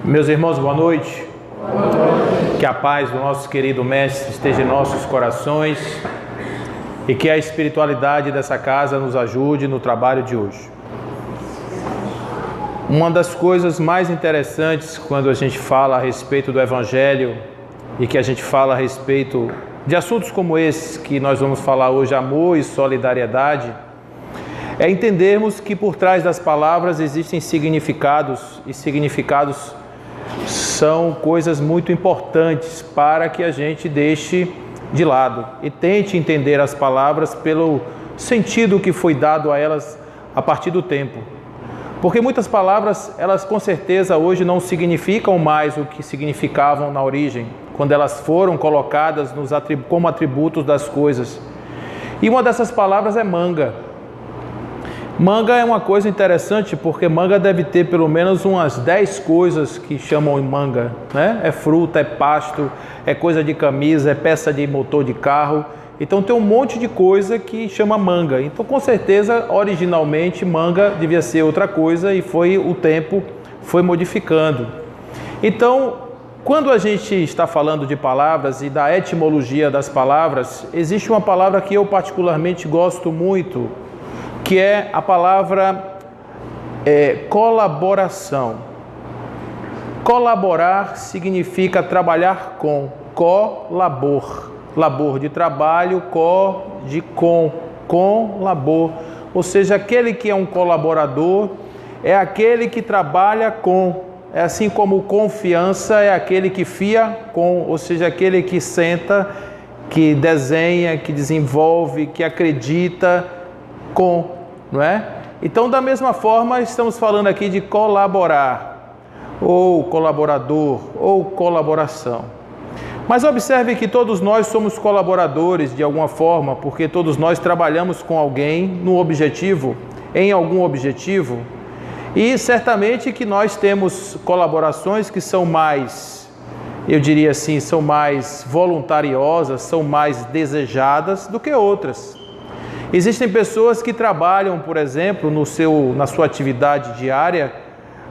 Meus irmãos, boa noite. Que a paz do nosso querido Mestre esteja em nossos corações e que a espiritualidade dessa casa nos ajude no trabalho de hoje. Uma das coisas mais interessantes quando a gente fala a respeito do Evangelho e que a gente fala a respeito de assuntos como esses que nós vamos falar hoje, amor e solidariedade, é entendermos que por trás das palavras existem significados, e significados são coisas muito importantes para que a gente deixe de lado e tente entender as palavras pelo sentido que foi dado a elas a partir do tempo. Porque muitas palavras, elas com certeza hoje não significam mais o que significavam na origem, quando elas foram colocadas como atributos das coisas. E uma dessas palavras é manga. Manga é uma coisa interessante, porque manga deve ter pelo menos umas 10 coisas que chamam manga, né? É fruta, é pasto, é coisa de camisa, é peça de motor de carro. Então tem um monte de coisa que chama manga. Então com certeza, originalmente, manga devia ser outra coisa e o tempo foi modificando. Então, quando a gente está falando de palavras e da etimologia das palavras, existe uma palavra que eu particularmente gosto muito, que é a palavra colaboração. Colaborar significa trabalhar com, colabor. Labor de trabalho, com labor. Ou seja, aquele que é um colaborador é aquele que trabalha com. É assim como confiança é aquele que fia com, ou seja, aquele que senta, que desenha, que desenvolve, que acredita com. Não é? Então, da mesma forma, estamos falando aqui de colaborar, ou colaborador, ou colaboração. Mas observe que todos nós somos colaboradores de alguma forma, porque todos nós trabalhamos com alguém no objetivo, em algum objetivo, e certamente que nós temos colaborações que são mais, eu diria assim, são mais voluntariosas, são mais desejadas do que outras. Existem pessoas que trabalham, por exemplo, na sua atividade diária,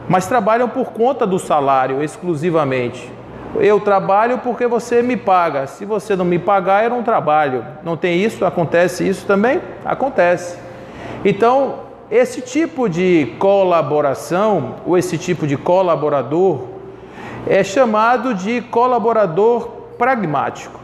mas trabalham por conta do salário exclusivamente. Eu trabalho porque você me paga. Se você não me pagar, eu não trabalho. Não tem isso? Acontece isso também? Acontece. Então, esse tipo de colaboração, ou esse tipo de colaborador, é chamado de colaborador pragmático,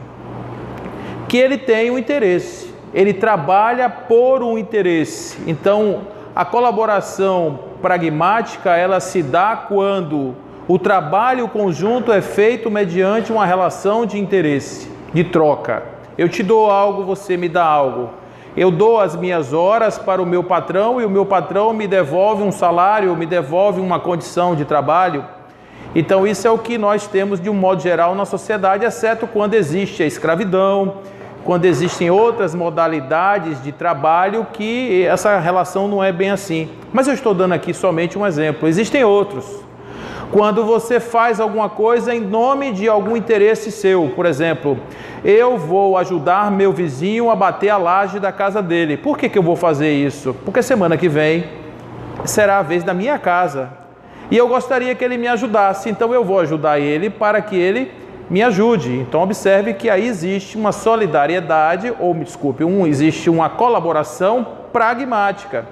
que ele tem um interesse. Ele trabalha por um interesse. Então, a colaboração pragmática, ela se dá quando o trabalho conjunto é feito mediante uma relação de interesse, de troca. Eu te dou algo, você me dá algo. Eu dou as minhas horas para o meu patrão e o meu patrão me devolve um salário, me devolve uma condição de trabalho. Então, isso é o que nós temos de um modo geral na sociedade, exceto quando existe a escravidão, quando existem outras modalidades de trabalho que essa relação não é bem assim. Mas eu estou dando aqui somente um exemplo. Existem outros. Quando você faz alguma coisa em nome de algum interesse seu. Por exemplo, eu vou ajudar meu vizinho a bater a laje da casa dele. Por que eu vou fazer isso? Porque semana que vem será a vez da minha casa. E eu gostaria que ele me ajudasse. Então eu vou ajudar ele para que ele me ajude. Então observe que aí existe uma solidariedade, existe uma colaboração pragmática.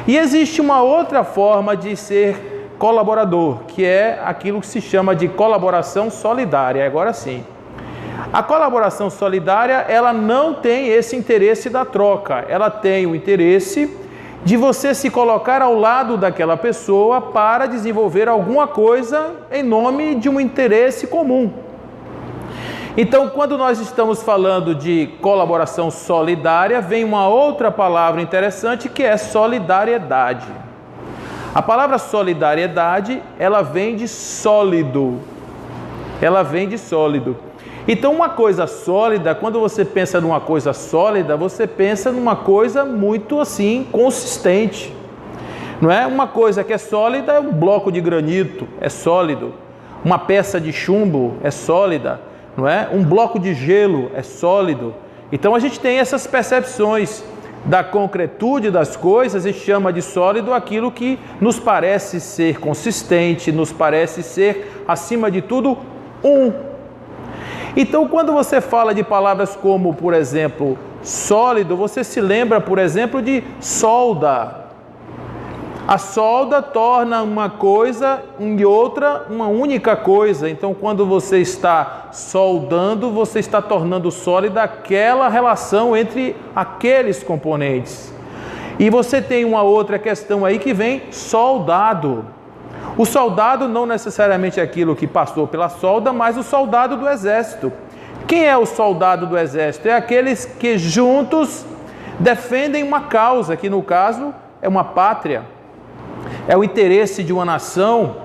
E existe uma outra forma de ser colaborador, que é aquilo que se chama de colaboração solidária. Agora sim. A colaboração solidária, ela não tem esse interesse da troca. Ela tem o interesse de você se colocar ao lado daquela pessoa para desenvolver alguma coisa em nome de um interesse comum. Então, quando nós estamos falando de colaboração solidária, vem uma outra palavra interessante que é solidariedade. A palavra solidariedade, ela vem de sólido. Ela vem de sólido. Então, uma coisa sólida, quando você pensa numa coisa sólida, você pensa numa coisa muito assim, consistente. Não é? Uma coisa que é sólida é um bloco de granito, é sólido. Uma peça de chumbo é sólida. Não é? Um bloco de gelo é sólido. Então a gente tem essas percepções da concretude das coisas e chama de sólido aquilo que nos parece ser consistente, nos parece ser, acima de tudo, um. Então, quando você fala de palavras como, por exemplo, sólido, você se lembra, por exemplo, de solda. A solda torna uma coisa e outra uma única coisa. Então, quando você está soldando, você está tornando sólida aquela relação entre aqueles componentes. E você tem uma outra questão aí que vem soldado. O soldado não necessariamente é aquilo que passou pela solda, mas o soldado do exército. Quem é o soldado do exército? É aqueles que juntos defendem uma causa, que no caso é uma pátria. É o interesse de uma nação.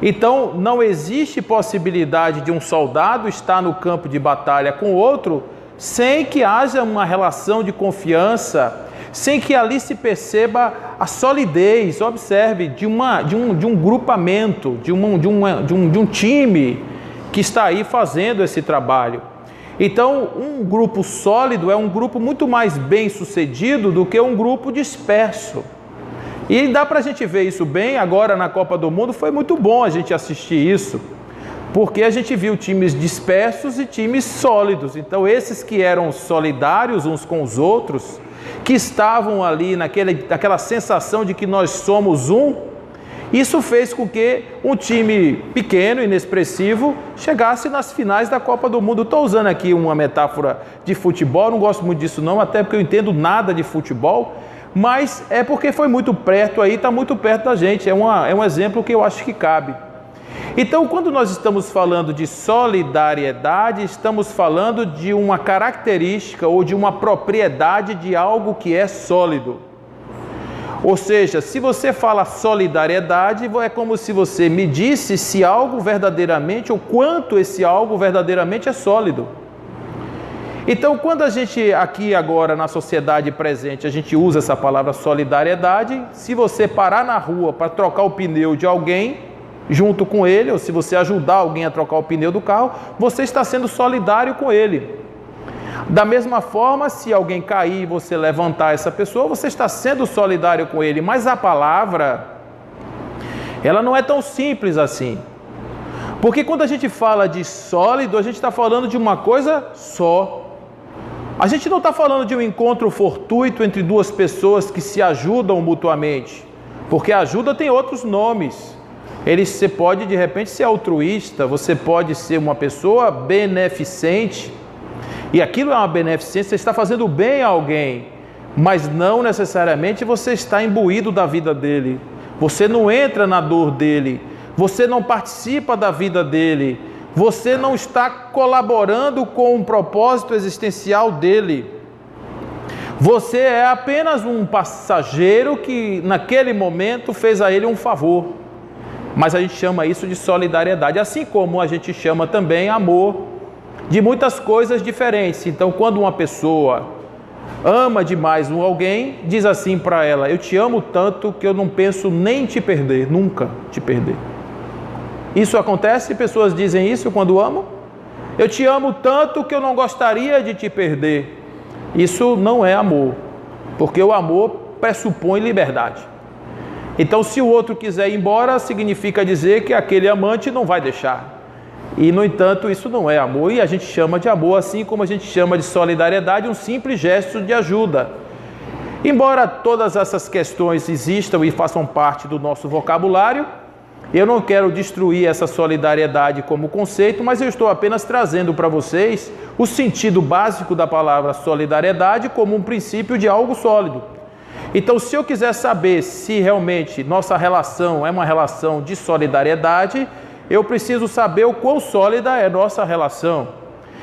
Então, não existe possibilidade de um soldado estar no campo de batalha com outro sem que haja uma relação de confiança, sem que ali se perceba a solidez, observe, de um grupamento, de um time que está aí fazendo esse trabalho. Então, um grupo sólido é um grupo muito mais bem sucedido do que um grupo disperso. E dá para a gente ver isso bem agora na Copa do Mundo. Foi muito bom a gente assistir isso, porque a gente viu times dispersos e times sólidos. Então, esses que eram solidários uns com os outros, que estavam ali naquela sensação de que nós somos um, isso fez com que um time pequeno, inexpressivo, chegasse nas finais da Copa do Mundo. Estou usando aqui uma metáfora de futebol, não gosto muito disso não, até porque eu entendo nada de futebol, mas é porque foi muito perto aí, está muito perto da gente, é um exemplo que eu acho que cabe. Então, quando nós estamos falando de solidariedade, estamos falando de uma característica ou de uma propriedade de algo que é sólido. Ou seja, se você fala solidariedade, é como se você medisse se algo verdadeiramente, ou quanto esse algo verdadeiramente é sólido. Então, quando a gente aqui agora na sociedade presente, a gente usa essa palavra solidariedade, se você parar na rua para trocar o pneu de alguém, junto com ele, ou se você ajudar alguém a trocar o pneu do carro, você está sendo solidário com ele. Da mesma forma, se alguém cair e você levantar essa pessoa, você está sendo solidário com ele. Mas a palavra, ela não é tão simples assim. Porque quando a gente fala de sólido, a gente está falando de uma coisa só. A gente não está falando de um encontro fortuito entre duas pessoas que se ajudam mutuamente. Porque a ajuda tem outros nomes. Você pode, de repente, ser altruísta, você pode ser uma pessoa beneficente. E aquilo é uma beneficência, você está fazendo bem a alguém, mas não necessariamente você está imbuído da vida dele. Você não entra na dor dele, você não participa da vida dele, você não está colaborando com um propósito existencial dele. Você é apenas um passageiro que naquele momento fez a ele um favor. Mas a gente chama isso de solidariedade, assim como a gente chama também amor de muitas coisas diferentes. Então, quando uma pessoa ama demais alguém, diz assim para ela: eu te amo tanto que eu não penso nem te perder, nunca te perder. Isso acontece? Pessoas dizem isso quando amam? Eu te amo tanto que eu não gostaria de te perder. Isso não é amor, porque o amor pressupõe liberdade. Então, se o outro quiser ir embora, significa dizer que aquele amante não vai deixar. E, no entanto, isso não é amor, e a gente chama de amor, assim como a gente chama de solidariedade, um simples gesto de ajuda. Embora todas essas questões existam e façam parte do nosso vocabulário, eu não quero destruir essa solidariedade como conceito, mas eu estou apenas trazendo para vocês o sentido básico da palavra solidariedade como um princípio de algo sólido. Então, se eu quiser saber se realmente nossa relação é uma relação de solidariedade, eu preciso saber o quão sólida é nossa relação.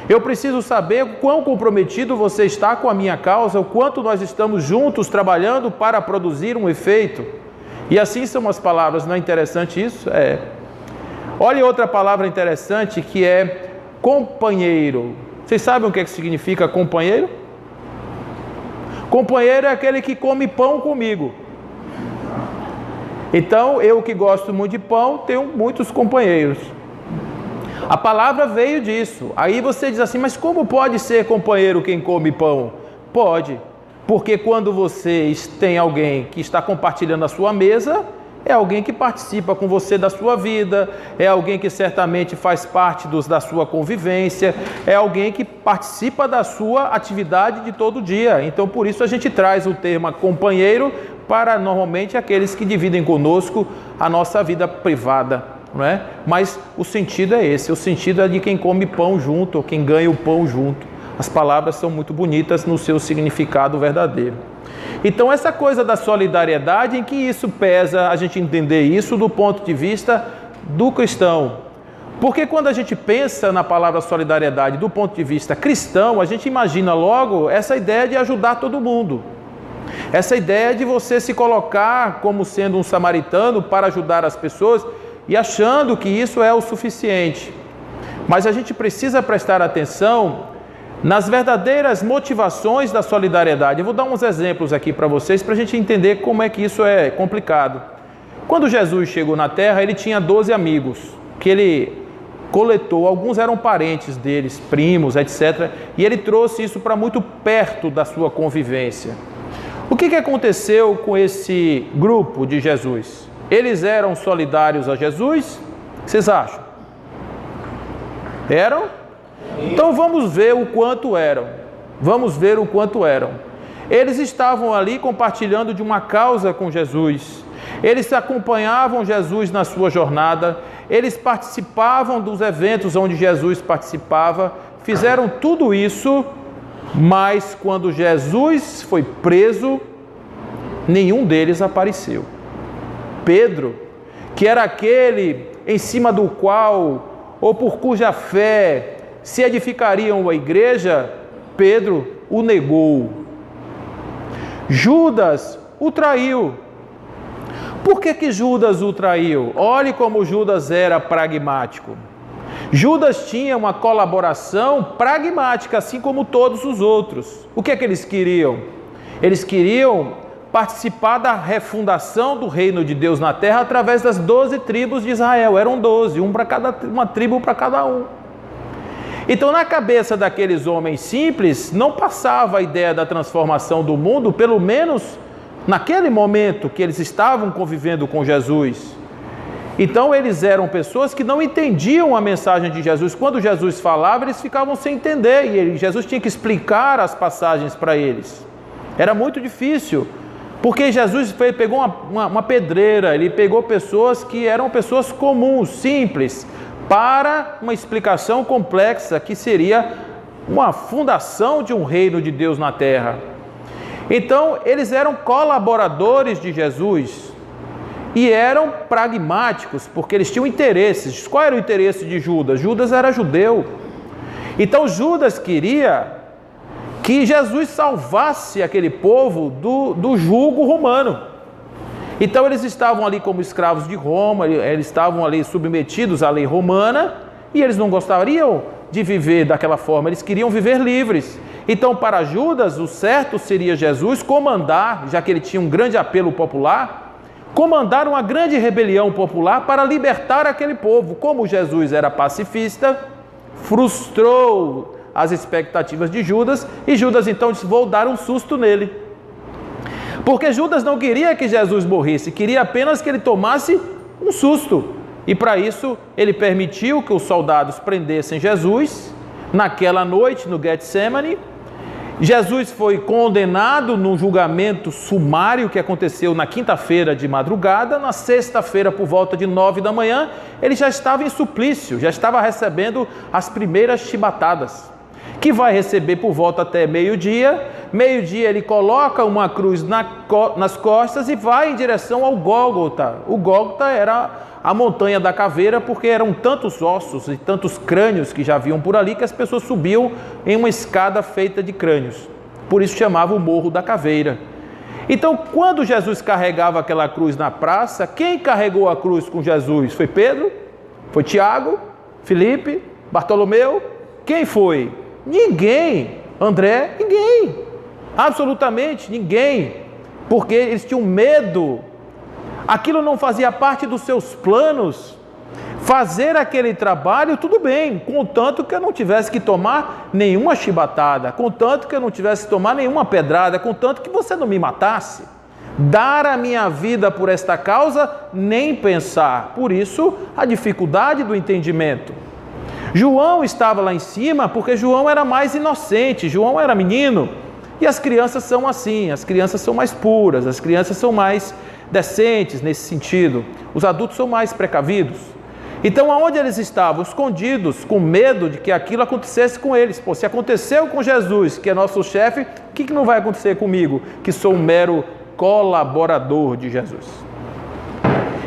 Eu preciso saber o quão comprometido você está com a minha causa, o quanto nós estamos juntos trabalhando para produzir um efeito. E assim são as palavras, não é interessante isso? É. Olha outra palavra interessante que é companheiro. Vocês sabem o que significa companheiro? Companheiro é aquele que come pão comigo. Então, eu que gosto muito de pão, tenho muitos companheiros. A palavra veio disso. Aí você diz assim, mas como pode ser companheiro quem come pão? Pode. Porque quando você tem alguém que está compartilhando a sua mesa, é alguém que participa com você da sua vida, é alguém que certamente faz parte da sua convivência, é alguém que participa da sua atividade de todo dia. Então, por isso a gente traz o termo companheiro para normalmente aqueles que dividem conosco a nossa vida privada, não é? Mas o sentido é esse, o sentido é de quem come pão junto, ou quem ganha o pão junto. As palavras são muito bonitas no seu significado verdadeiro. Então, essa coisa da solidariedade, em que isso pesa a gente entender isso do ponto de vista do cristão. Porque quando a gente pensa na palavra solidariedade do ponto de vista cristão, a gente imagina logo essa ideia de ajudar todo mundo. Essa ideia de você se colocar como sendo um samaritano para ajudar as pessoas e achando que isso é o suficiente. Mas a gente precisa prestar atenção nas verdadeiras motivações da solidariedade. Eu vou dar uns exemplos aqui para vocês, para a gente entender como é que isso é complicado. Quando Jesus chegou na Terra, ele tinha 12 amigos, que ele coletou, alguns eram parentes deles, primos, etc. E ele trouxe isso para muito perto da sua convivência. O que aconteceu com esse grupo de Jesus? Eles eram solidários a Jesus? O que vocês acham? Eram? Então vamos ver o quanto eram. Vamos ver o quanto eram. Eles estavam ali compartilhando de uma causa com Jesus. Eles acompanhavam Jesus na sua jornada. Eles participavam dos eventos onde Jesus participava. Fizeram tudo isso, mas quando Jesus foi preso, nenhum deles apareceu. Pedro, que era aquele em cima do qual, ou por cuja fé se edificariam a igreja, Pedro o negou. Judas o traiu. Por que Judas o traiu? Olhe como Judas era pragmático. Judas tinha uma colaboração pragmática, assim como todos os outros. O que eles queriam? Eles queriam participar da refundação do reino de Deus na terra através das 12 tribos de Israel. Eram 12, uma tribo para cada um. Então, na cabeça daqueles homens simples, não passava a ideia da transformação do mundo, pelo menos naquele momento que eles estavam convivendo com Jesus. Então, eles eram pessoas que não entendiam a mensagem de Jesus. Quando Jesus falava, eles ficavam sem entender, e Jesus tinha que explicar as passagens para eles. Era muito difícil, porque Jesus pegou uma pedreira, ele pegou pessoas que eram pessoas comuns, simples, para uma explicação complexa que seria uma fundação de um reino de Deus na terra. Então, eles eram colaboradores de Jesus e eram pragmáticos, porque eles tinham interesses. Qual era o interesse de Judas? Judas era judeu. Então, Judas queria que Jesus salvasse aquele povo do jugo romano. Então eles estavam ali como escravos de Roma, eles estavam ali submetidos à lei romana e eles não gostariam de viver daquela forma, eles queriam viver livres. Então, para Judas, o certo seria Jesus comandar, já que ele tinha um grande apelo popular, comandar uma grande rebelião popular para libertar aquele povo. Como Jesus era pacifista, frustrou as expectativas de Judas e Judas então disse: vou dar um susto nele. Porque Judas não queria que Jesus morresse, queria apenas que ele tomasse um susto. E para isso, ele permitiu que os soldados prendessem Jesus naquela noite no Getsemane. Jesus foi condenado num julgamento sumário que aconteceu na quinta-feira de madrugada. Na sexta-feira, por volta de 9 da manhã, ele já estava em suplício, já estava recebendo as primeiras chibatadas, que vai receber por volta até meio-dia. Meio-dia ele coloca uma cruz nas costas e vai em direção ao Gólgota. O Gólgota era a montanha da caveira, porque eram tantos ossos e tantos crânios que já haviam por ali, que as pessoas subiam em uma escada feita de crânios. Por isso chamava o Morro da Caveira. Então, quando Jesus carregava aquela cruz na praça, quem carregou a cruz com Jesus? Foi Pedro? Foi Tiago? Filipe? Bartolomeu? Quem foi? Ninguém. André? Ninguém. Absolutamente ninguém. Porque eles tinham medo. Aquilo não fazia parte dos seus planos. fazer aquele trabalho, tudo bem, contanto que eu não tivesse que tomar nenhuma chibatada, contanto que eu não tivesse que tomar nenhuma pedrada, contanto que você não me matasse. Dar a minha vida por esta causa, nem pensar. Por isso, a dificuldade do entendimento. João estava lá em cima porque João era mais inocente, João era menino. E as crianças são assim, as crianças são mais puras, as crianças são mais decentes nesse sentido. Os adultos são mais precavidos. Então, aonde eles estavam? Escondidos, com medo de que aquilo acontecesse com eles. Pô, se aconteceu com Jesus, que é nosso chefe, o que não vai acontecer comigo, que sou um mero colaborador de Jesus?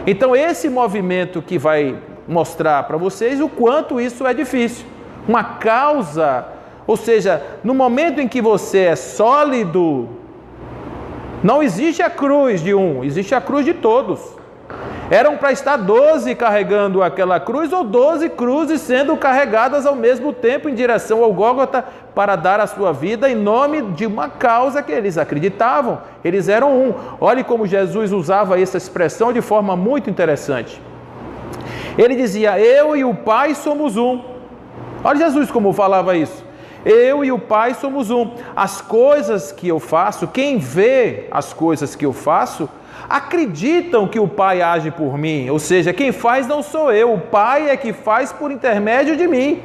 Então, esse movimento que vai mostrar para vocês o quanto isso é difícil. Uma causa, ou seja, no momento em que você é sólido, não existe a cruz de um, existe a cruz de todos. Eram para estar 12 carregando aquela cruz ou 12 cruzes sendo carregadas ao mesmo tempo em direção ao Gólgota para dar a sua vida em nome de uma causa que eles acreditavam. Eles eram um. Olhe como Jesus usava essa expressão de forma muito interessante. Ele dizia, eu e o Pai somos um. Olha Jesus como falava isso. Eu e o Pai somos um. As coisas que eu faço, quem vê as coisas que eu faço, acreditam que o Pai age por mim, ou seja, quem faz não sou eu, o Pai é que faz por intermédio de mim.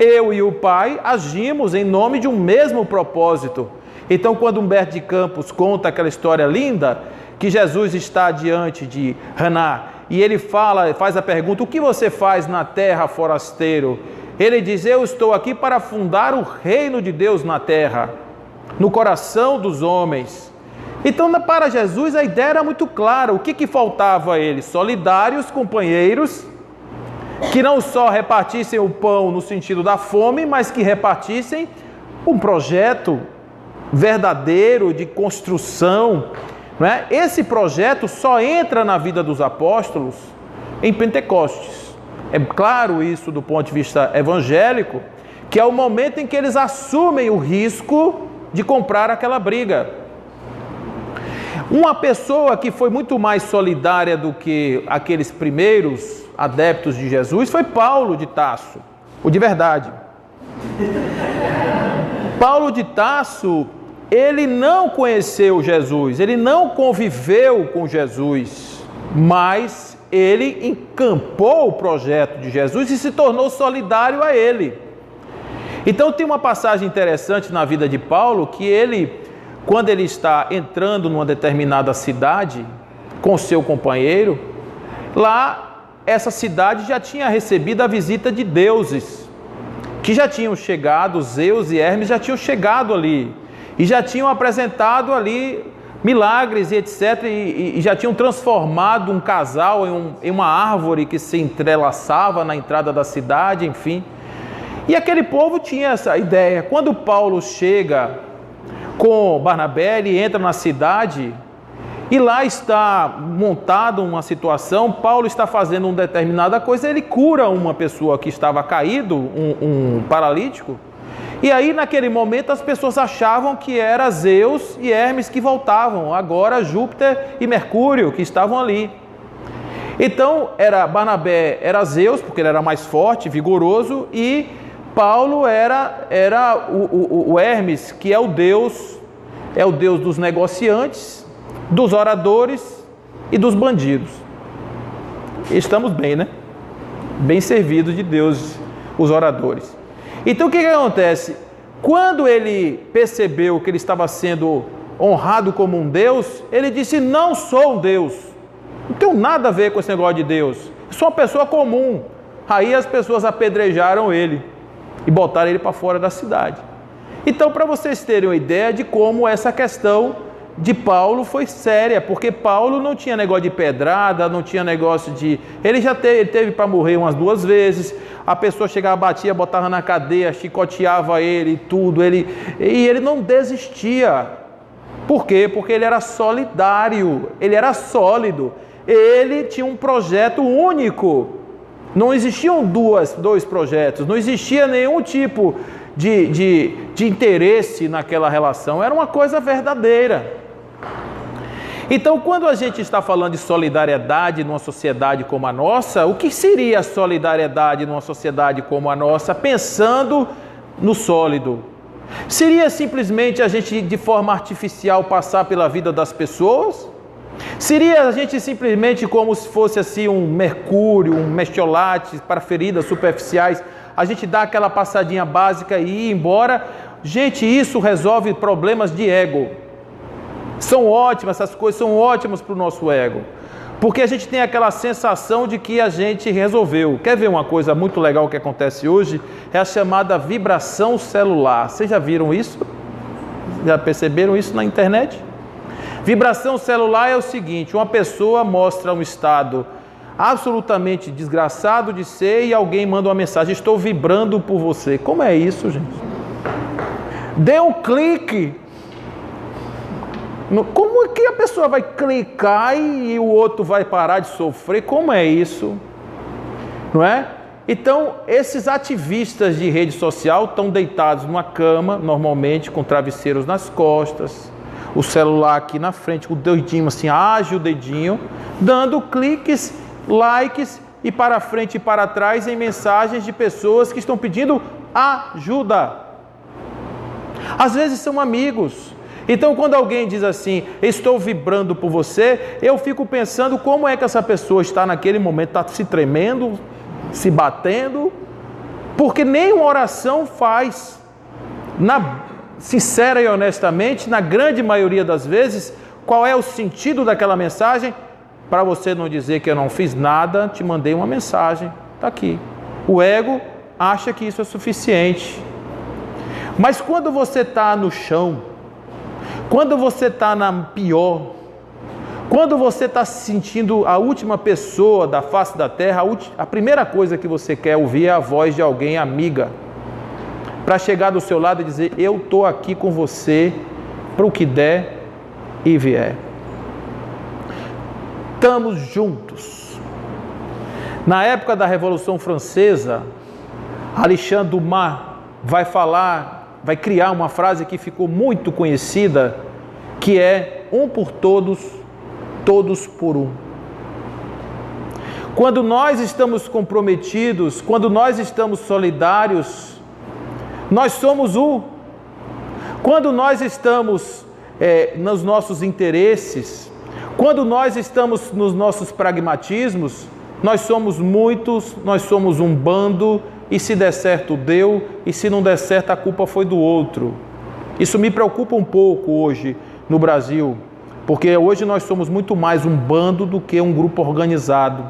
Eu e o Pai agimos em nome de um mesmo propósito. Então, quando Humberto de Campos conta aquela história linda, que Jesus está diante de Haná, e ele faz a pergunta, o que você faz na terra, forasteiro? Ele diz, eu estou aqui para fundar o reino de Deus na terra, no coração dos homens. Então, para Jesus, a ideia era muito clara. O que faltava a ele? Solidários, companheiros, que não só repartissem o pão no sentido da fome, mas que repartissem um projeto verdadeiro de construção. Não é? Esse projeto só entra na vida dos apóstolos em Pentecostes. É claro isso do ponto de vista evangélico, que é o momento em que eles assumem o risco de comprar aquela briga. Uma pessoa que foi muito mais solidária do que aqueles primeiros adeptos de Jesus foi Paulo de Tarso, o de verdade. Paulo de Tarso, ele não conheceu Jesus, ele não conviveu com Jesus, mas ele encampou o projeto de Jesus e se tornou solidário a ele. Então tem uma passagem interessante na vida de Paulo, que ele, quando ele está entrando numa determinada cidade com seu companheiro, lá essa cidade já tinha recebido a visita de deuses, que já tinham chegado, Zeus e Hermes já tinham chegado ali, e já tinham apresentado ali milagres e etc, e já tinham transformado um casal em uma árvore que se entrelaçava na entrada da cidade, enfim. E aquele povo tinha essa ideia. Quando Paulo chega com Barnabé, ele entra na cidade e lá está montada uma situação, Paulo está fazendo uma determinada coisa, ele cura uma pessoa que estava caído, um paralítico, e aí naquele momento as pessoas achavam que era Zeus e Hermes que voltavam, agora Júpiter e Mercúrio que estavam ali. Então Barnabé era Zeus, porque ele era mais forte, vigoroso, e Paulo era o Hermes, que é o Deus dos negociantes, dos oradores e dos bandidos. Estamos bem, né? Bem servidos de Deus, os oradores. Então o que acontece? Quando ele percebeu que ele estava sendo honrado como um Deus, ele disse, não sou um Deus, não tenho nada a ver com esse negócio de Deus, sou uma pessoa comum. Aí as pessoas apedrejaram ele e botaram ele para fora da cidade. Então, para vocês terem uma ideia de como essa questão de Paulo foi séria, porque Paulo não tinha negócio de pedrada, não tinha negócio de... Ele teve para morrer umas 2 vezes, a pessoa chegava, batia, botava na cadeia, chicoteava ele e tudo, e ele não desistia. Por quê? Porque ele era solidário, ele era sólido, ele tinha um projeto único. Não existiam dois projetos, não existia nenhum tipo de interesse naquela relação, era uma coisa verdadeira. Então, quando a gente está falando de solidariedade numa sociedade como a nossa, o que seria a solidariedade numa sociedade como a nossa, pensando no sólido? Seria simplesmente a gente, de forma artificial, passar pela vida das pessoas? Seria a gente simplesmente como se fosse assim um mercúrio, um mestiolate para feridas superficiais, a gente dá aquela passadinha básica e ir embora? Gente, isso resolve problemas de ego. São ótimas, essas coisas são ótimas para o nosso ego, porque a gente tem aquela sensação de que a gente resolveu. Quer ver uma coisa muito legal que acontece hoje? É a chamada vibração celular. Vocês já viram isso? Já perceberam isso na internet? Vibração celular é o seguinte: uma pessoa mostra um estado absolutamente desgraçado de ser e alguém manda uma mensagem: estou vibrando por você. Como é isso, gente? Dê um clique. Como é que a pessoa vai clicar e o outro vai parar de sofrer? Como é isso? Não é? Então, esses ativistas de rede social estão deitados numa cama, normalmente com travesseiros nas costas, o celular aqui na frente, o dedinho assim, ágil o dedinho, dando cliques, likes e para frente e para trás em mensagens de pessoas que estão pedindo ajuda. Às vezes são amigos. Então, quando alguém diz assim, estou vibrando por você, eu fico pensando como é que essa pessoa está naquele momento, está se tremendo, se batendo, porque nem uma oração faz. Sincera e honestamente, na grande maioria das vezes, qual é o sentido daquela mensagem? Para você não dizer que eu não fiz nada, te mandei uma mensagem, está aqui. O ego acha que isso é suficiente. Mas quando você está no chão, quando você está na pior, quando você está se sentindo a última pessoa da face da terra, a primeira coisa que você quer ouvir é a voz de alguém amiga, para chegar do seu lado e dizer: eu estou aqui com você para o que der e vier. Estamos juntos. Na época da Revolução Francesa, Alexandre Dumas vai criar uma frase que ficou muito conhecida, que é: um por todos, todos por um. Quando nós estamos comprometidos, quando nós estamos solidários, nós somos um. Quando nós estamos nos nossos interesses, quando nós estamos nos nossos pragmatismos, nós somos muitos, nós somos um bando, e se der certo deu, e se não der certo a culpa foi do outro. Isso me preocupa um pouco hoje no Brasil, porque hoje nós somos muito mais um bando do que um grupo organizado.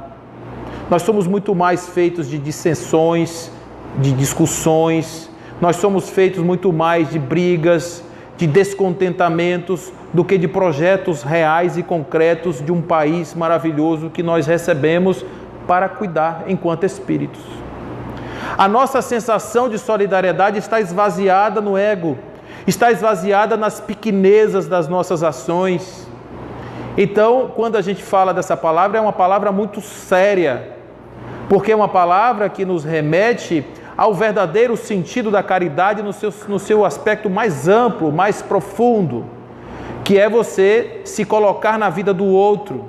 Nós somos muito mais feitos de dissensões, de discussões, nós somos feitos muito mais de brigas, de descontentamentos, do que de projetos reais e concretos de um país maravilhoso que nós recebemos para cuidar enquanto espíritos. A nossa sensação de solidariedade está esvaziada no ego, está esvaziada nas pequenezas das nossas ações. Então, quando a gente fala dessa palavra, é uma palavra muito séria, porque é uma palavra que nos remete ao verdadeiro sentido da caridade no seu aspecto mais amplo, mais profundo, que é você se colocar na vida do outro,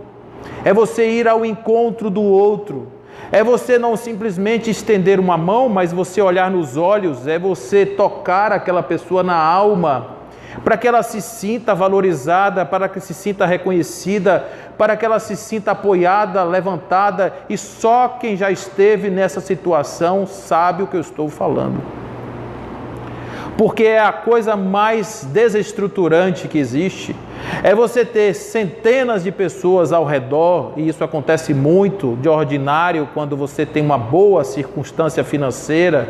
é você ir ao encontro do outro, é você não simplesmente estender uma mão, mas você olhar nos olhos, é você tocar aquela pessoa na alma, para que ela se sinta valorizada, para que se sinta reconhecida, para que ela se sinta apoiada, levantada, e só quem já esteve nessa situação sabe o que eu estou falando. Porque é a coisa mais desestruturante que existe, é você ter centenas de pessoas ao redor, e isso acontece muito de ordinário quando você tem uma boa circunstância financeira,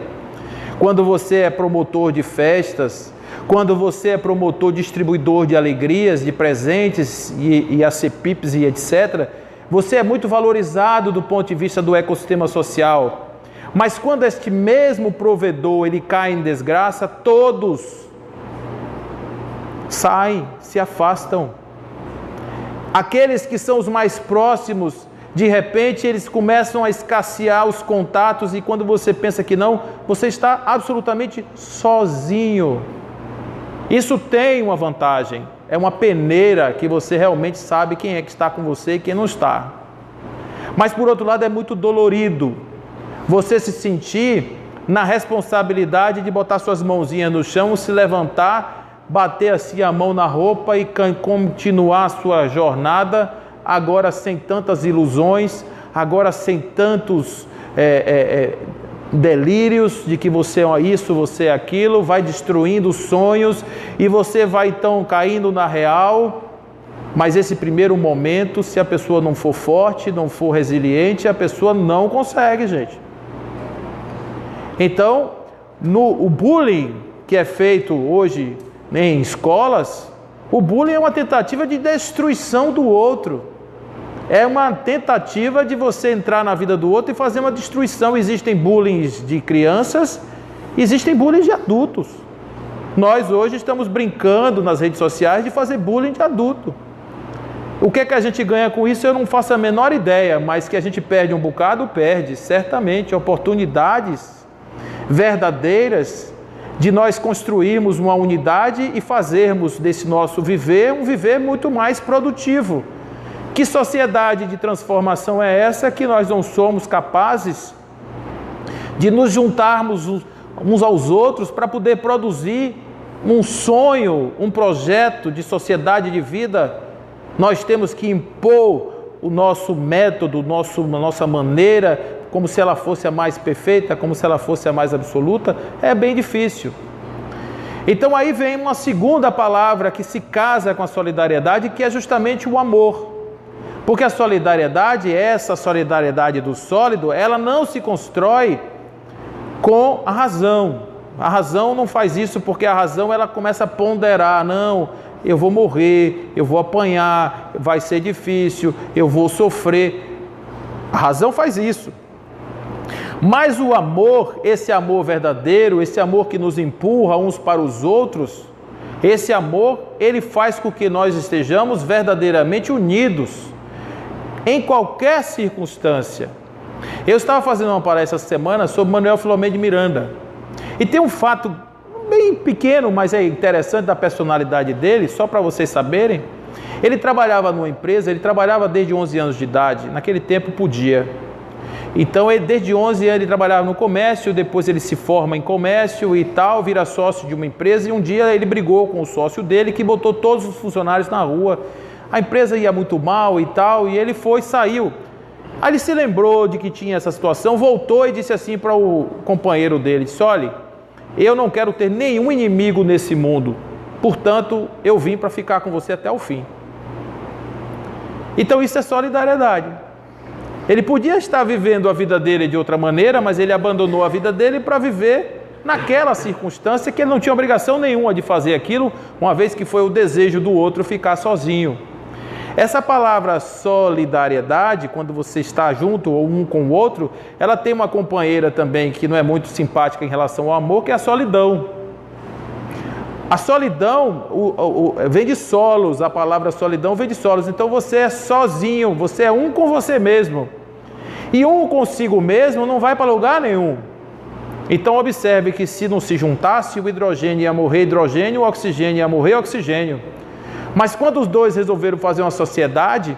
quando você é promotor de festas, quando você é promotor, distribuidor de alegrias, de presentes e acepipes e etc., você é muito valorizado do ponto de vista do ecossistema social. Mas quando este mesmo provedor ele cai em desgraça, todos saem, se afastam. Aqueles que são os mais próximos, de repente eles começam a escassear os contatos, e quando você pensa que não, você está absolutamente sozinho. Isso tem uma vantagem, é uma peneira que você realmente sabe quem é que está com você e quem não está. Mas por outro lado é muito dolorido você se sentir na responsabilidade de botar suas mãozinhas no chão, se levantar, bater assim a mão na roupa e continuar a sua jornada, agora sem tantas ilusões, agora sem tantos delírios de que você é isso, você é aquilo, vai destruindo sonhos e você vai então caindo na real. Mas esse primeiro momento, se a pessoa não for forte, não for resiliente, a pessoa não consegue, gente. Então, o bullying que é feito hoje em escolas, o bullying é uma tentativa de destruição do outro. É uma tentativa de você entrar na vida do outro e fazer uma destruição. Existem bullying de crianças, existem bullying de adultos. Nós hoje estamos brincando nas redes sociais de fazer bullying de adulto. O que é que a gente ganha com isso? Eu não faço a menor ideia, mas que a gente perde um bocado, perde, certamente, oportunidades verdadeiras de nós construirmos uma unidade e fazermos desse nosso viver um viver muito mais produtivo. Que sociedade de transformação é essa que nós não somos capazes de nos juntarmos uns aos outros para poder produzir um sonho, um projeto de sociedade de vida? Nós temos que impor o nosso método, a nossa maneira, como se ela fosse a mais perfeita, como se ela fosse a mais absoluta. É bem difícil. Então aí vem uma segunda palavra que se casa com a solidariedade, que é justamente o amor. Porque a solidariedade, essa solidariedade do sólido, ela não se constrói com a razão. A razão não faz isso porque a razão ela começa a ponderar, não, eu vou morrer, eu vou apanhar, vai ser difícil, eu vou sofrer. A razão faz isso. Mas o amor, esse amor verdadeiro, esse amor que nos empurra uns para os outros, esse amor, ele faz com que nós estejamos verdadeiramente unidos em qualquer circunstância. Eu estava fazendo uma palestra essa semana sobre Manuel Filomeno de Miranda. E tem um fato bem pequeno, mas é interessante da personalidade dele, só para vocês saberem. Ele trabalhava numa empresa, ele trabalhava desde 11 anos de idade, naquele tempo podia. Então, desde 11 anos ele trabalhava no comércio, depois ele se forma em comércio e tal, vira sócio de uma empresa e um dia ele brigou com o sócio dele que botou todos os funcionários na rua. A empresa ia muito mal e tal, e ele saiu. Aí ele se lembrou de que tinha essa situação, voltou e disse assim para o companheiro dele, disse, olha, eu não quero ter nenhum inimigo nesse mundo, portanto, eu vim para ficar com você até o fim. Então isso é solidariedade. Ele podia estar vivendo a vida dele de outra maneira, mas ele abandonou a vida dele para viver naquela circunstância que ele não tinha obrigação nenhuma de fazer aquilo, uma vez que foi o desejo do outro ficar sozinho. Essa palavra solidariedade, quando você está junto ou um com o outro, ela tem uma companheira também que não é muito simpática em relação ao amor, que é a solidão. A solidão vem de solos, a palavra solidão vem de solos. Então você é sozinho, você é um com você mesmo. E um consigo mesmo não vai para lugar nenhum. Então observe que se não se juntasse, o hidrogênio ia morrer hidrogênio, o oxigênio ia morrer oxigênio. Mas quando os dois resolveram fazer uma sociedade,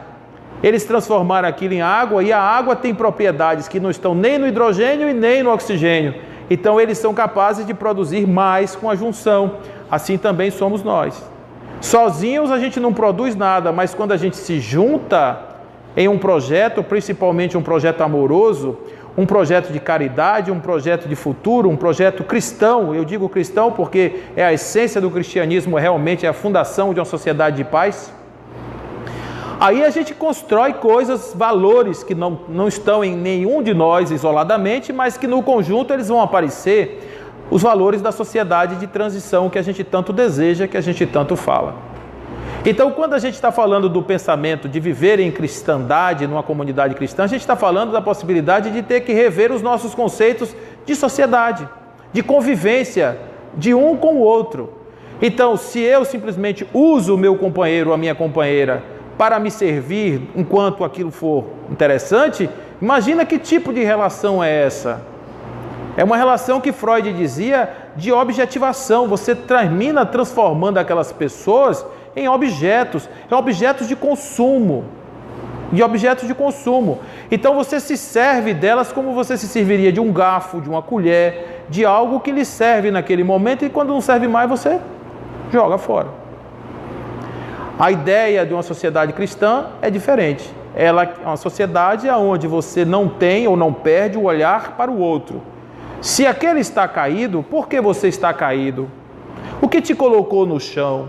eles transformaram aquilo em água, e a água tem propriedades que não estão nem no hidrogênio e nem no oxigênio. Então eles são capazes de produzir mais com a junção. Assim também somos nós. Sozinhos a gente não produz nada, mas quando a gente se junta em um projeto, principalmente um projeto amoroso, um projeto de caridade, um projeto de futuro, um projeto cristão, eu digo cristão porque é a essência do cristianismo, realmente é a fundação de uma sociedade de paz. Aí a gente constrói coisas, valores que não estão em nenhum de nós isoladamente, mas que no conjunto eles vão aparecer, os valores da sociedade de transição que a gente tanto deseja, que a gente tanto fala. Então, quando a gente está falando do pensamento de viver em cristandade, numa comunidade cristã, a gente está falando da possibilidade de ter que rever os nossos conceitos de sociedade, de convivência, de um com o outro. Então, se eu simplesmente uso o meu companheiro ou a minha companheira para me servir enquanto aquilo for interessante, imagina que tipo de relação é essa? É uma relação que Freud dizia de objetivação. Você termina transformando aquelas pessoas em objetos de consumo. De objetos de consumo. Então você se serve delas como você se serviria de um garfo, de uma colher, de algo que lhe serve naquele momento, e quando não serve mais você joga fora. A ideia de uma sociedade cristã é diferente. Ela é uma sociedade onde você não tem ou não perde o olhar para o outro. Se aquele está caído, por que você está caído? O que te colocou no chão?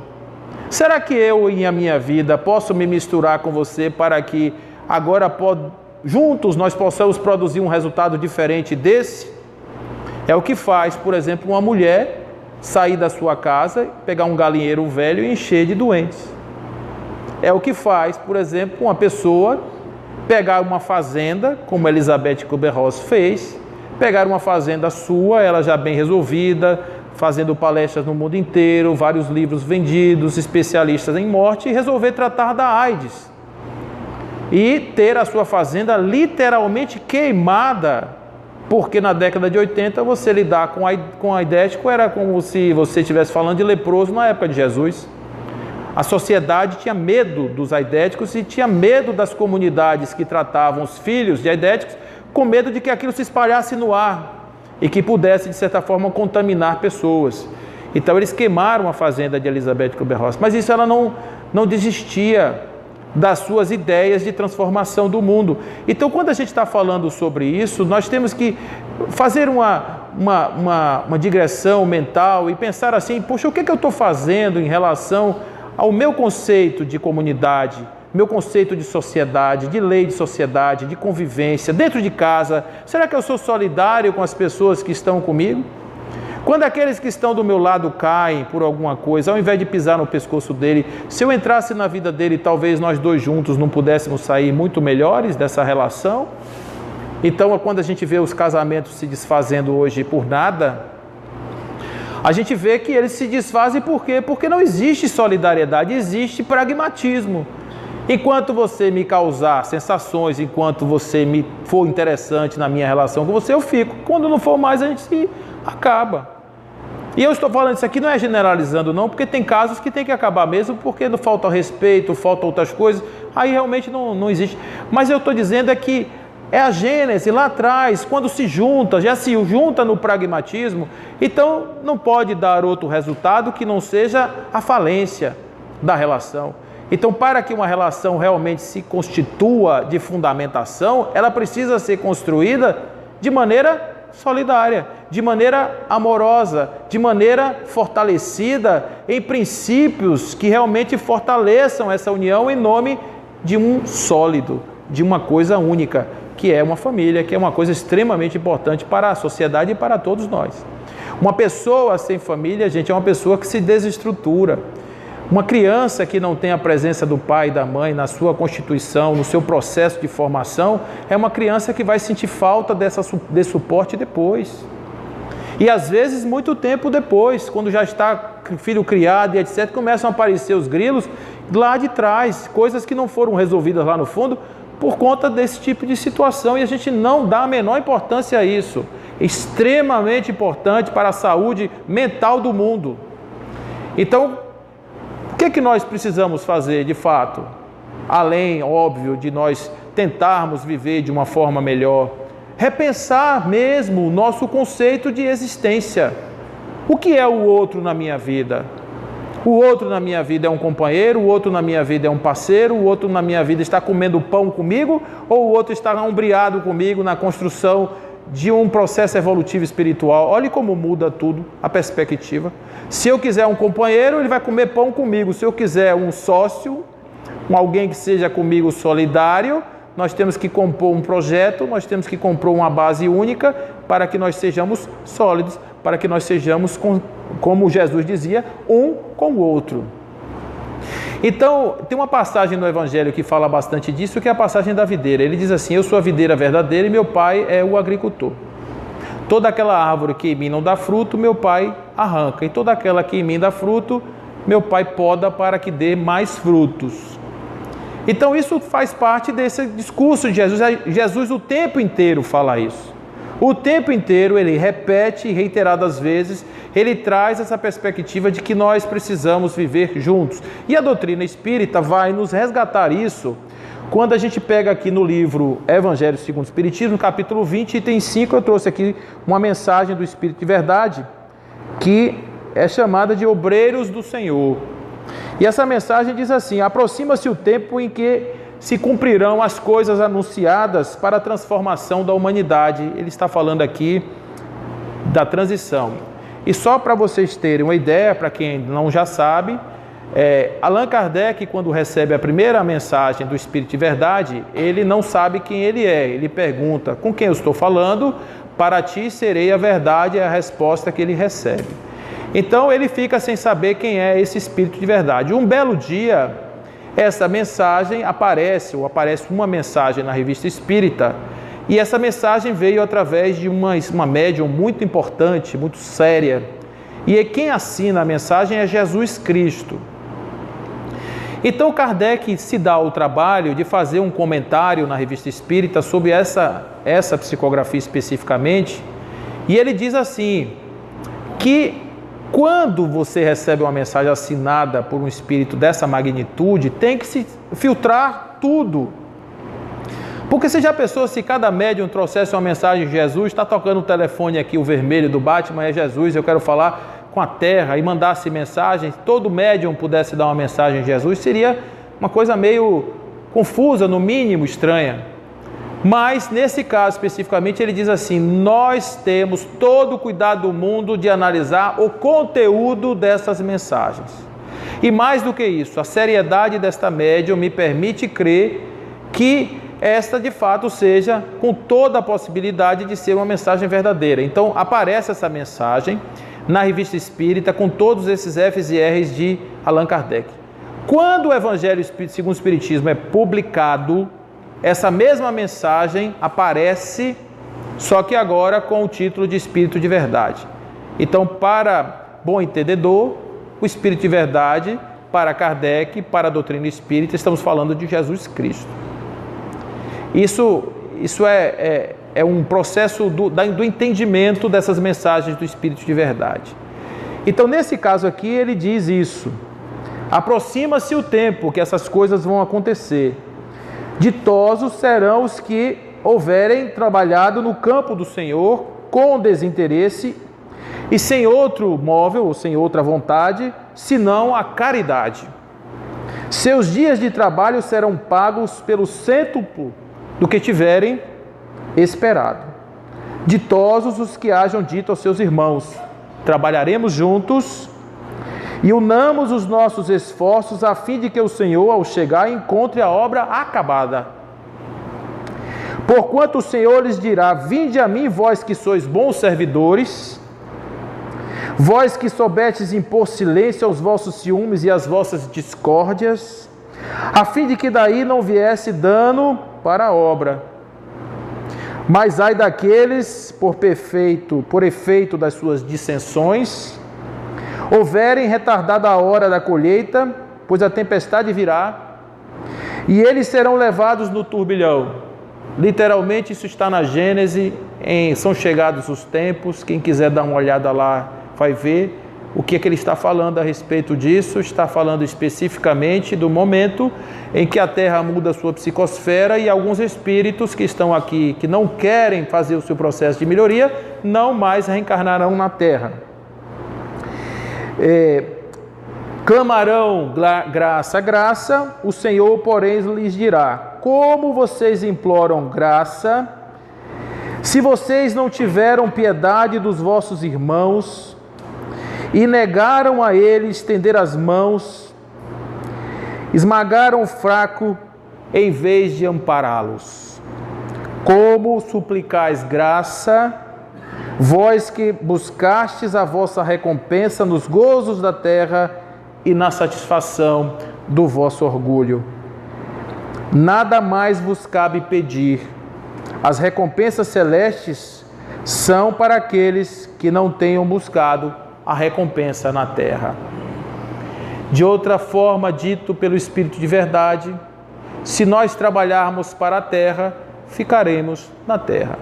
Será que eu, em a minha vida, posso me misturar com você para que agora, juntos, nós possamos produzir um resultado diferente desse? É o que faz, por exemplo, uma mulher sair da sua casa, pegar um galinheiro velho e encher de doentes. É o que faz, por exemplo, uma pessoa pegar uma fazenda, como Elizabeth Kubler-Ross fez, pegar uma fazenda sua, ela já bem resolvida, fazendo palestras no mundo inteiro, vários livros vendidos, especialistas em morte, e resolver tratar da AIDS. E ter a sua fazenda literalmente queimada, porque na década de 80 você lidar com aidético era como se você estivesse falando de leproso na época de Jesus. A sociedade tinha medo dos aidéticos e tinha medo das comunidades que tratavam os filhos de aidéticos, com medo de que aquilo se espalhasse no ar e que pudesse, de certa forma, contaminar pessoas. Então eles queimaram a fazenda de Elizabeth Kubler-Ross, mas isso ela não desistia das suas ideias de transformação do mundo. Então, quando a gente está falando sobre isso, nós temos que fazer uma digressão mental e pensar assim, poxa, o que eu estou fazendo em relação ao meu conceito de comunidade, meu conceito de sociedade, de lei de sociedade, de convivência, dentro de casa? Será que eu sou solidário com as pessoas que estão comigo? Quando aqueles que estão do meu lado caem por alguma coisa, ao invés de pisar no pescoço dele, se eu entrasse na vida dele, talvez nós dois juntos não pudéssemos sair muito melhores dessa relação? Então, quando a gente vê os casamentos se desfazendo hoje por nada, a gente vê que eles se desfazem por quê? Porque não existe solidariedade, existe pragmatismo. Enquanto você me causar sensações, enquanto você me for interessante na minha relação com você, eu fico. Quando não for mais, a gente se acaba. E eu estou falando isso aqui, não é generalizando não, porque tem casos que tem que acabar mesmo, porque não falta respeito, falta outras coisas, aí realmente não existe. Mas eu estou dizendo é que é a Gênese lá atrás, quando se junta, já se junta no pragmatismo, então não pode dar outro resultado que não seja a falência da relação. Então, para que uma relação realmente se constitua de fundamentação, ela precisa ser construída de maneira solidária, de maneira amorosa, de maneira fortalecida em princípios que realmente fortaleçam essa união em nome de um sólido, de uma coisa única, que é uma família, que é uma coisa extremamente importante para a sociedade e para todos nós. Uma pessoa sem família, gente, é uma pessoa que se desestrutura. Uma criança que não tem a presença do pai e da mãe na sua constituição, no seu processo de formação, é uma criança que vai sentir falta desse suporte depois. E às vezes muito tempo depois, quando já está filho criado e etc., começam a aparecer os grilos lá de trás, coisas que não foram resolvidas lá no fundo por conta desse tipo de situação, e a gente não dá a menor importância a isso. É extremamente importante para a saúde mental do mundo. Então, o que nós precisamos fazer de fato? Além, óbvio, de nós tentarmos viver de uma forma melhor, repensar mesmo o nosso conceito de existência. O que é o outro na minha vida? O outro na minha vida é um companheiro, o outro na minha vida é um parceiro, o outro na minha vida está comendo pão comigo, ou o outro está ombreado comigo na construção de um processo evolutivo espiritual? Olhe como muda tudo, a perspectiva. Se eu quiser um companheiro, ele vai comer pão comigo. Se eu quiser um sócio, alguém que seja comigo solidário, nós temos que compor um projeto, nós temos que compor uma base única para que nós sejamos sólidos, para que nós sejamos, como Jesus dizia, um com o outro. Então, tem uma passagem no Evangelho que fala bastante disso, que é a passagem da videira. Ele diz assim: eu sou a videira verdadeira e meu pai é o agricultor. Toda aquela árvore que em mim não dá fruto, meu pai arranca. E toda aquela que em mim dá fruto, meu pai poda para que dê mais frutos. Então isso faz parte desse discurso de Jesus. Jesus o tempo inteiro fala isso. O tempo inteiro ele repete, reiteradas vezes, ele traz essa perspectiva de que nós precisamos viver juntos. E a doutrina espírita vai nos resgatar isso quando a gente pega aqui no livro Evangelho segundo o Espiritismo, no capítulo 20, item 5, eu trouxe aqui uma mensagem do Espírito de Verdade, que é chamada de Obreiros do Senhor. E essa mensagem diz assim: aproxima-se o tempo em que se cumprirão as coisas anunciadas para a transformação da humanidade. Ele está falando aqui da transição. E só para vocês terem uma ideia, para quem não já sabe, Allan Kardec, quando recebe a primeira mensagem do Espírito de Verdade, ele não sabe quem ele é. Ele pergunta: com quem eu estou falando? Para ti serei a verdade, é a resposta que ele recebe. Então ele fica sem saber quem é esse Espírito de Verdade. Um belo dia, essa mensagem aparece uma mensagem na Revista Espírita, e essa mensagem veio através de uma médium muito importante, muito séria, e quem assina a mensagem é Jesus Cristo. Então Kardec se dá o trabalho de fazer um comentário na Revista Espírita sobre essa psicografia especificamente, e ele diz assim, que quando você recebe uma mensagem assinada por um espírito dessa magnitude, tem que se filtrar tudo. Porque você já pensou se cada médium trouxesse uma mensagem de Jesus, está tocando o telefone aqui, o vermelho do Batman é Jesus, eu quero falar com a Terra, e mandasse mensagem, todo médium pudesse dar uma mensagem de Jesus, seria uma coisa meio confusa, no mínimo estranha. Mas, nesse caso especificamente, ele diz assim: nós temos todo o cuidado do mundo de analisar o conteúdo dessas mensagens. E mais do que isso, a seriedade desta médium me permite crer que esta, de fato, seja com toda a possibilidade de ser uma mensagem verdadeira. Então, aparece essa mensagem na Revista Espírita com todos esses F's e R's de Allan Kardec. Quando o Evangelho segundo o Espiritismo é publicado, essa mesma mensagem aparece, só que agora com o título de Espírito de Verdade. Então, para bom entendedor, o Espírito de Verdade, para Kardec, para a doutrina espírita, estamos falando de Jesus Cristo. Isso é um processo do entendimento dessas mensagens do Espírito de Verdade. Então, nesse caso aqui, ele diz isso: aproxima-se o tempo que essas coisas vão acontecer. Ditosos serão os que houverem trabalhado no campo do Senhor com desinteresse e sem outro móvel, ou sem outra vontade, senão a caridade. Seus dias de trabalho serão pagos pelo cêntuplo do que tiverem esperado. Ditosos os que hajam dito aos seus irmãos: trabalharemos juntos e unamos os nossos esforços a fim de que o Senhor, ao chegar, encontre a obra acabada. Porquanto o Senhor lhes dirá: vinde a mim, vós que sois bons servidores, vós que soubestes impor silêncio aos vossos ciúmes e às vossas discórdias, a fim de que daí não viesse dano para a obra. Mas ai daqueles, por efeito das suas dissensões, houverem retardado a hora da colheita, pois a tempestade virá, e eles serão levados no turbilhão. Literalmente isso está na Gênese, são chegados os tempos, quem quiser dar uma olhada lá vai ver o que ele está falando a respeito disso. Está falando especificamente do momento em que a Terra muda a sua psicosfera e alguns espíritos que estão aqui, que não querem fazer o seu processo de melhoria, não mais reencarnarão na Terra. Clamarão graça, graça, o Senhor, porém, lhes dirá: como vocês imploram graça, se vocês não tiveram piedade dos vossos irmãos e negaram a eles estender as mãos, esmagaram o fraco em vez de ampará-los. Como suplicais graça, vós que buscastes a vossa recompensa nos gozos da terra e na satisfação do vosso orgulho. Nada mais vos cabe pedir. As recompensas celestes são para aqueles que não tenham buscado a recompensa na terra. De outra forma, dito pelo Espírito de Verdade, se nós trabalharmos para a terra, ficaremos na terra.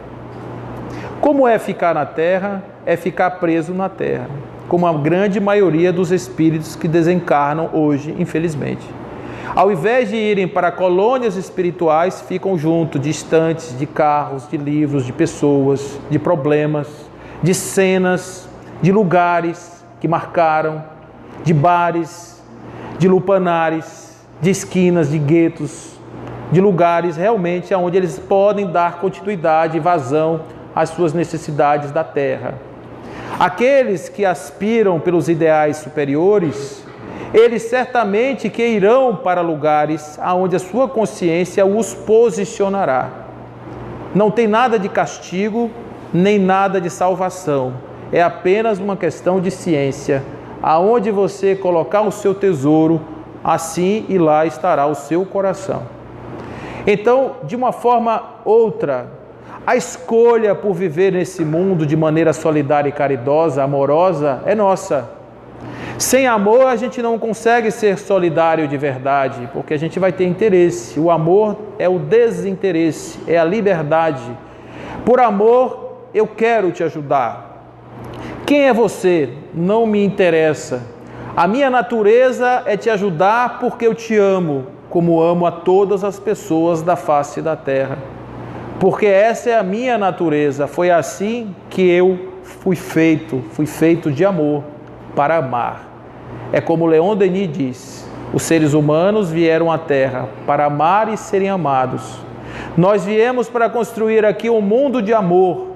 Como é ficar na terra? É ficar preso na terra, como a grande maioria dos espíritos que desencarnam hoje, infelizmente. Ao invés de irem para colônias espirituais, ficam junto, distantes de carros, de livros, de pessoas, de problemas, de cenas, de lugares que marcaram, de bares, de lupanares, de esquinas, de guetos, de lugares realmente onde eles podem dar continuidade e vazão às suas necessidades da terra. Aqueles que aspiram pelos ideais superiores, eles certamente que irão para lugares aonde a sua consciência os posicionará. Não tem nada de castigo, nem nada de salvação. É apenas uma questão de ciência. Aonde você colocar o seu tesouro, assim e lá estará o seu coração. Então, de uma forma outra, a escolha por viver nesse mundo de maneira solidária e caridosa, amorosa, é nossa. Sem amor, a gente não consegue ser solidário de verdade, porque a gente vai ter interesse. O amor é o desinteresse, é a liberdade. Por amor, eu quero te ajudar. Quem é você? Não me interessa. A minha natureza é te ajudar porque eu te amo, como amo a todas as pessoas da face da terra. Porque essa é a minha natureza. Foi assim que eu fui feito de amor, para amar. É como Leon Denis diz, os seres humanos vieram à Terra para amar e serem amados. Nós viemos para construir aqui um mundo de amor.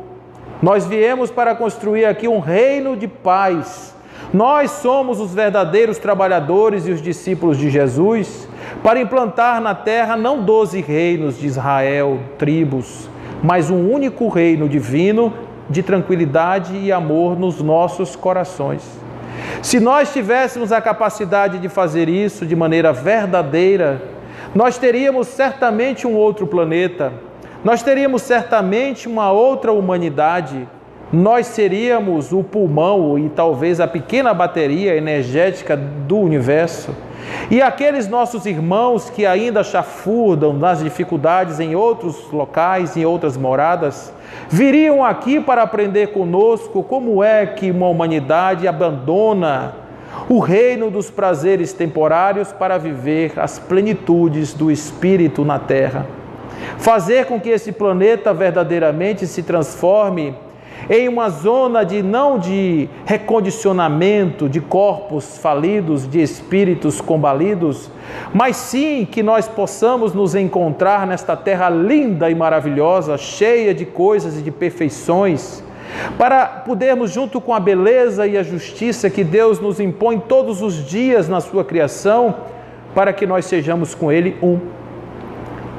Nós viemos para construir aqui um reino de paz. Nós somos os verdadeiros trabalhadores e os discípulos de Jesus para implantar na terra não 12 reinos de Israel, tribos, mas um único reino divino de tranquilidade e amor nos nossos corações. Se nós tivéssemos a capacidade de fazer isso de maneira verdadeira, nós teríamos certamente um outro planeta, nós teríamos certamente uma outra humanidade, nós seríamos o pulmão e talvez a pequena bateria energética do universo. E aqueles nossos irmãos que ainda chafurdam nas dificuldades em outros locais, em outras moradas, viriam aqui para aprender conosco como é que uma humanidade abandona o reino dos prazeres temporários para viver as plenitudes do Espírito na Terra. Fazer com que esse planeta verdadeiramente se transforme em uma zona não de recondicionamento de corpos falidos, de espíritos combalidos, mas sim que nós possamos nos encontrar nesta terra linda e maravilhosa, cheia de coisas e de perfeições, para podermos, junto com a beleza e a justiça que Deus nos impõe todos os dias na sua criação, para que nós sejamos com Ele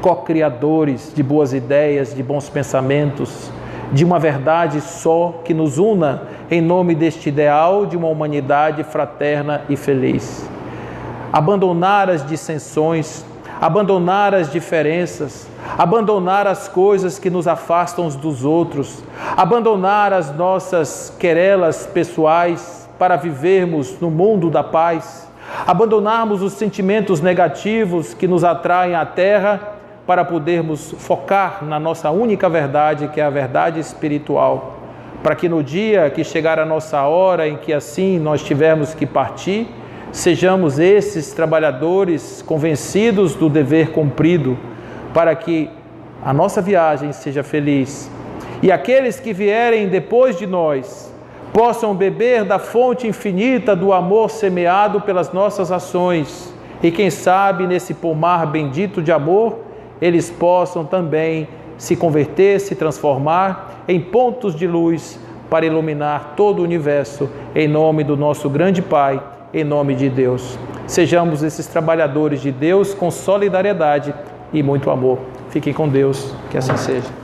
co-criadores de boas ideias, de bons pensamentos, de uma verdade só que nos una em nome deste ideal de uma humanidade fraterna e feliz. Abandonar as dissensões, abandonar as diferenças, abandonar as coisas que nos afastam uns dos outros, abandonar as nossas querelas pessoais para vivermos no mundo da paz, abandonarmos os sentimentos negativos que nos atraem à terra, para podermos focar na nossa única verdade, que é a verdade espiritual, para que no dia que chegar a nossa hora em que assim nós tivermos que partir, sejamos esses trabalhadores convencidos do dever cumprido, para que a nossa viagem seja feliz. E aqueles que vierem depois de nós possam beber da fonte infinita do amor semeado pelas nossas ações, e quem sabe nesse pomar bendito de amor, eles possam também se converter, se transformar em pontos de luz para iluminar todo o universo, em nome do nosso grande Pai, em nome de Deus. Sejamos esses trabalhadores de Deus com solidariedade e muito amor. Fiquem com Deus, que assim seja.